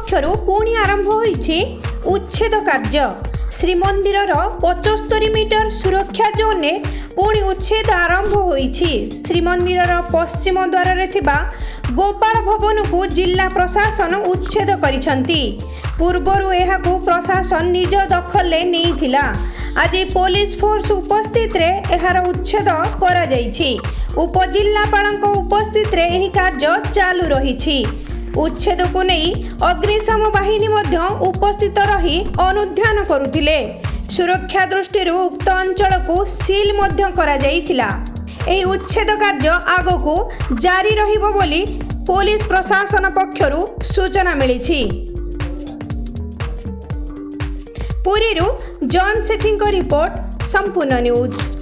पक्षरु पुणी आरंभ होईछि उच्छेद कार्य। श्रीमंदिरर 75 मीटर सुरक्षा जोन में पुणी उच्छेद आरंभ होईछि। श्रीमंदिरर पश्चिम द्वार रे थिबा गोपाल भवन को जिला प्रशासन उच्छेद करिसंती। पूर्वरु एहाकू प्रशासन निज दखल नेइथिला। आज पुलिस फोर्स उपस्थित रे एहार उच्छेद करा जाइछि। उपजिल्लापालक उपस्थित रे एही कार्य चालू रहिछि। उच्छेद को नहीं अग्निशम बाहिनी मध्य उपस्थित रही अनुध्यान करुथिले। सुरक्षा दृष्टि उक्त अंचल को सील मध्य करा जाइथिला। एही उच्छेद कार्य आगको जारी रहिबो बोली पुलिस प्रशासन पक्षरु सूचना मिलिछि। पुरीरू जॉन सेठी रिपोर्ट संपूर्ण न्यूज।